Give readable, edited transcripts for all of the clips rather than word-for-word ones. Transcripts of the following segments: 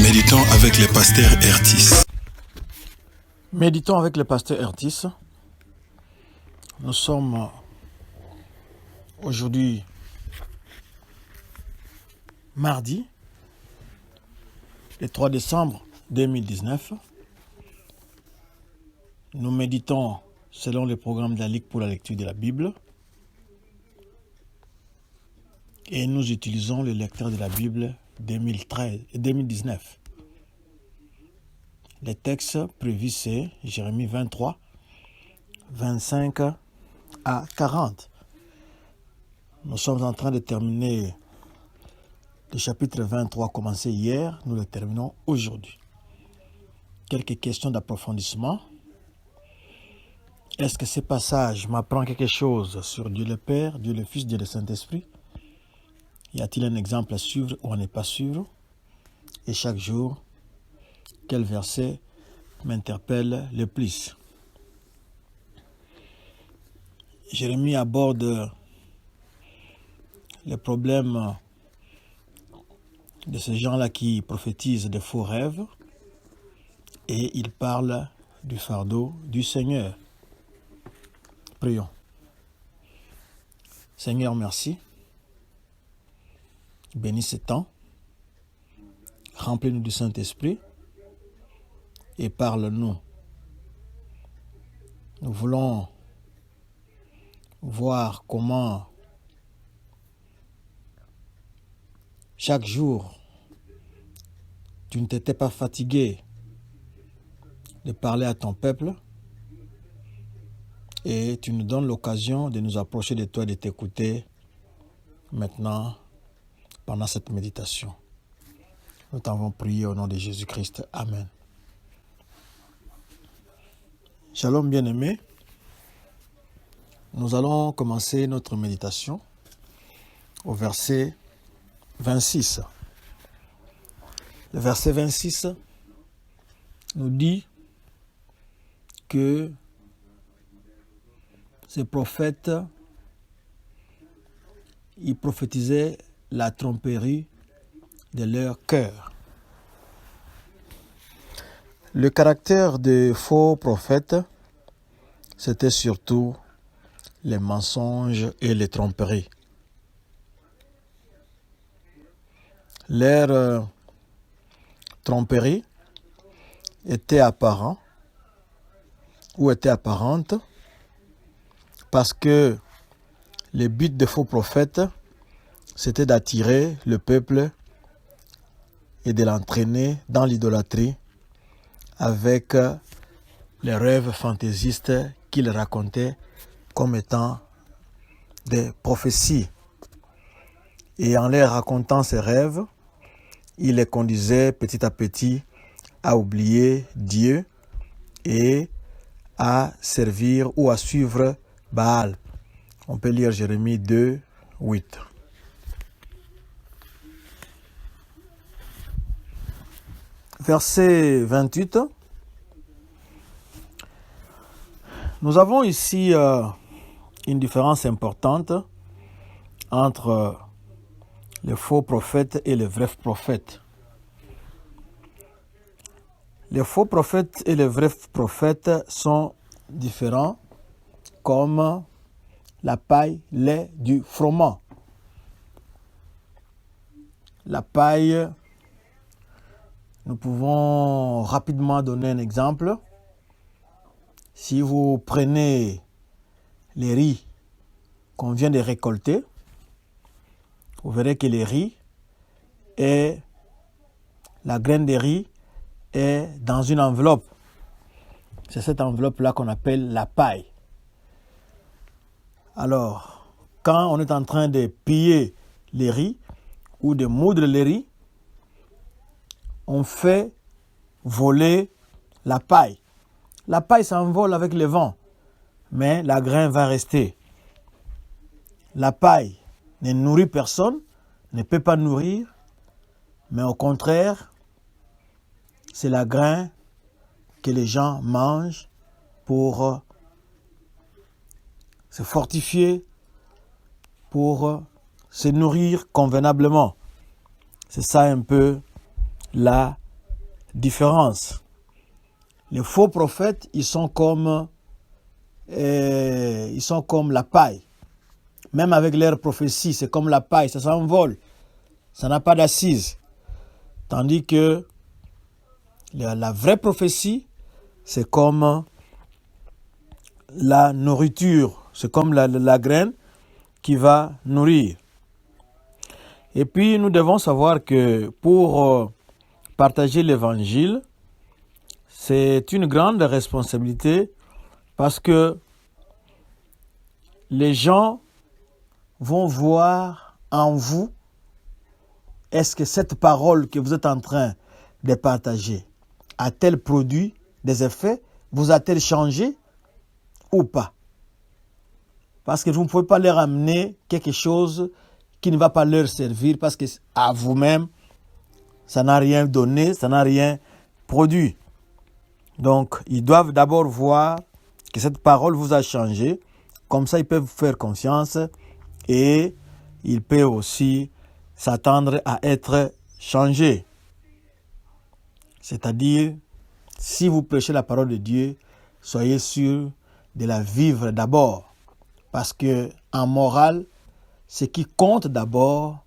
Méditons avec le pasteur Ertis. Méditons avec le pasteur Ertis. Nous sommes aujourd'hui mardi, le 3 décembre 2019. Nous méditons selon le programme de la Ligue pour la lecture de la Bible. Et nous utilisons le lecteur de la Bible 2019. Les textes prévus, c'est Jérémie 23, 25 à 40. Nous sommes en train de terminer le chapitre 23 commencé hier. Nous le terminons aujourd'hui. Quelques questions d'approfondissement. Est-ce que ce passage m'apprend quelque chose sur Dieu le Père, Dieu le Fils, Dieu le Saint-Esprit? Y a-t-il un exemple à suivre ou à ne pas suivre? Et chaque jour, quel verset m'interpelle le plus? Jérémie aborde le problème de ces gens-là qui prophétisent de faux rêves et il parle du fardeau du Seigneur. Prions. Seigneur, merci. Bénis ce temps. Remplis-nous du Saint-Esprit et parle-nous. Nous voulons voir comment chaque jour tu ne t'étais pas fatigué de parler à ton peuple et tu nous donnes l'occasion de nous approcher de toi et de t'écouter maintenant pendant cette méditation. Nous t'avons prié au nom de Jésus-Christ. Amen. Shalom bien-aimés. Nous allons commencer notre méditation au verset 26. Le verset 26 nous dit que ces prophètes, ils prophétisaient la tromperie de leur cœur. Le caractère des faux prophètes, c'était surtout les mensonges et les tromperies. Leur tromperie était apparente parce que le but des faux prophètes, c'était d'attirer le peuple et de l'entraîner dans l'idolâtrie avec les rêves fantaisistes qu'ils racontaient comme étant des prophéties. Et en leur racontant ces rêves, ils les conduisaient petit à petit à oublier Dieu et à servir ou à suivre Baal. On peut lire Jérémie 2, 8. Verset 28. Nous avons ici une différence importante entre les faux prophètes et les vrais prophètes. Les faux prophètes et les vrais prophètes sont différents comme la paille l'est du froment. La paille, nous pouvons rapidement donner un exemple. Si vous prenez les riz qu'on vient de récolter, vous verrez que les riz et la graine de riz est dans une enveloppe. C'est cette enveloppe-là qu'on appelle la paille. Alors, quand on est en train de piller les riz ou de moudre les riz, on fait voler la paille. La paille s'envole avec le vent, mais la graine va rester. La paille ne nourrit personne, ne peut pas nourrir, mais au contraire, c'est la graine que les gens mangent pour se fortifier, pour se nourrir convenablement. C'est ça un peu la différence. Les faux prophètes, ils sont comme la paille. Même avec leurs prophéties, c'est comme la paille, ça s'envole. Ça n'a pas d'assise. Tandis que la vraie prophétie, c'est comme la nourriture, c'est comme la graine qui va nourrir. Et puis nous devons savoir que pour partager l'évangile, c'est une grande responsabilité parce que les gens vont voir en vous, est-ce que cette parole que vous êtes en train de partager a-t-elle produit des effets? Vous a-t-elle changé ou pas? Parce que vous ne pouvez pas leur amener quelque chose qui ne va pas leur servir parce que à vous-même, ça n'a rien donné, ça n'a rien produit. Donc, ils doivent d'abord voir que cette parole vous a changé. Comme ça, ils peuvent vous faire confiance et ils peuvent aussi s'attendre à être changés. C'est-à-dire, si vous prêchez la parole de Dieu, soyez sûr de la vivre d'abord. Parce que en morale, ce qui compte d'abord,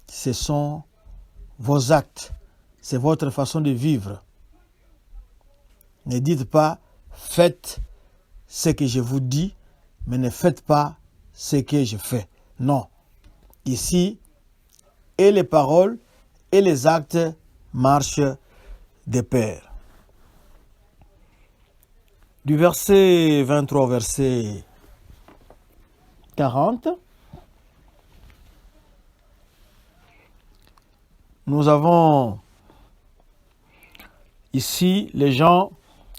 ce sont vos actes. C'est votre façon de vivre. Ne dites pas, faites ce que je vous dis, mais ne faites pas ce que je fais. Non. Ici, et les paroles et les actes marchent de pair. Du verset 23 au verset 40, nous avons ici les gens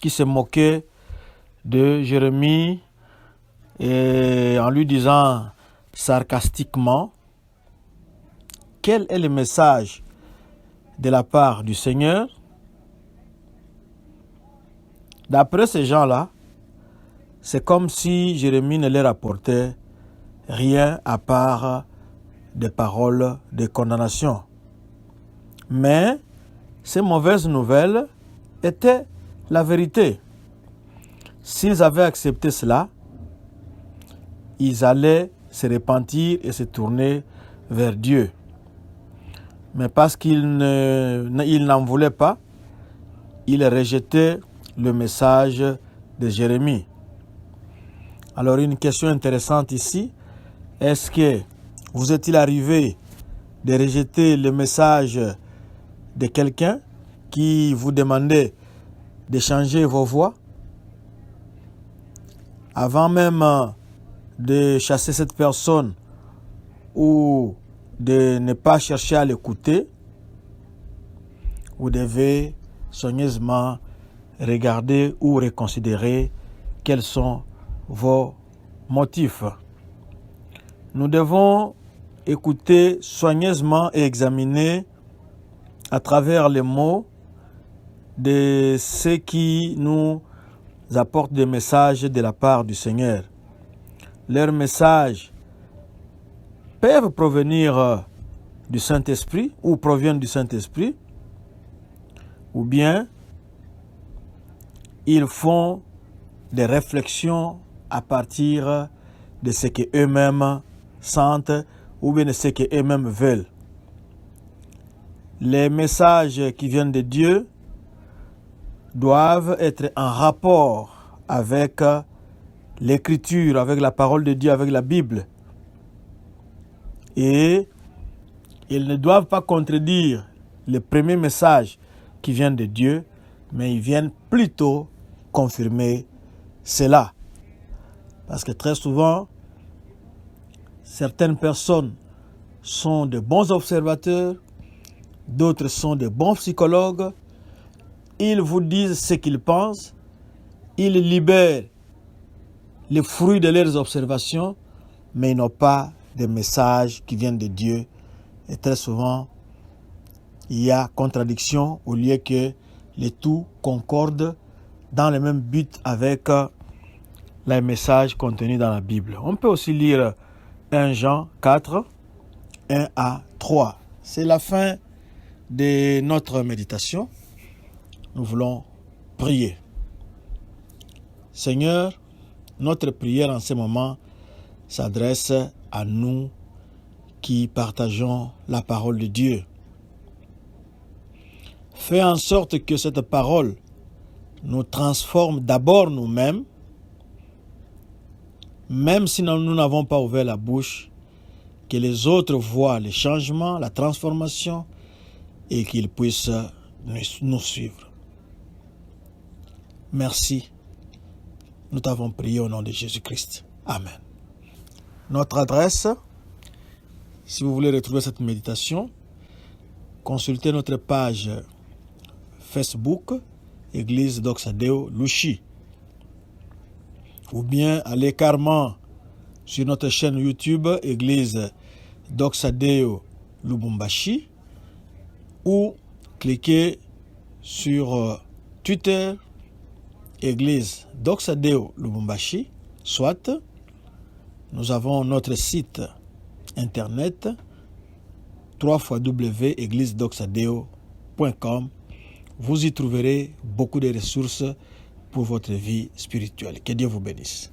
qui se moquaient de Jérémie et en lui disant sarcastiquement, quel est le message de la part du Seigneur? D'après ces gens-là, c'est comme si Jérémie ne leur apportait rien à part des paroles de condamnation. Mais ces mauvaises nouvelles étaient la vérité. S'ils avaient accepté cela, ils allaient se repentir et se tourner vers Dieu. Mais parce qu'ils n'en voulaient pas, ils rejetaient le message de Jérémie. Alors une question intéressante ici, est-ce que vous est-il arrivé de rejeter le message de quelqu'un qui vous demandait de changer vos voies? Avant même de chasser cette personne ou de ne pas chercher à l'écouter, vous devez soigneusement regarder ou reconsidérer quels sont vos motifs. Nous devons écouter soigneusement et examiner à travers les mots de ceux qui nous apportent des messages de la part du Seigneur. Leurs messages peuvent provenir du Saint-Esprit ou proviennent du Saint-Esprit, ou bien ils font des réflexions à partir de ce qu'eux-mêmes sentent ou bien de ce qu'eux-mêmes veulent. Les messages qui viennent de Dieu doivent être en rapport avec l'Écriture, avec la parole de Dieu, avec la Bible. Et ils ne doivent pas contredire les premiers messages qui viennent de Dieu, mais ils viennent plutôt confirmer cela. Parce que très souvent, certaines personnes sont de bons observateurs, d'autres sont de bons psychologues. Ils vous disent ce qu'ils pensent, ils libèrent les fruits de leurs observations, mais ils n'ont pas de messages qui viennent de Dieu. Et très souvent, il y a contradiction au lieu que les tout concordent dans le même but avec les messages contenus dans la Bible. On peut aussi lire 1 Jean 4, 1 à 3. C'est la fin de notre méditation. Nous voulons prier. Seigneur, notre prière en ce moment s'adresse à nous qui partageons la parole de Dieu. Fais en sorte que cette parole nous transforme d'abord nous-mêmes, même si nous n'avons pas ouvert la bouche, que les autres voient les changements, la transformation et qu'ils puissent nous suivre. Merci. Nous t'avons prié au nom de Jésus-Christ. Amen. Notre adresse, si vous voulez retrouver cette méditation, consultez notre page Facebook, Église Doxa-Deo Lushi. Ou bien allez carrément sur notre chaîne YouTube, Église Doxa-Deo Lubumbashi, ou cliquez sur Twitter, Église Doxa-Deo Lubumbashi, soit nous avons notre site internet www.églisedoxadeo.com. Vous y trouverez beaucoup de ressources pour votre vie spirituelle. Que Dieu vous bénisse.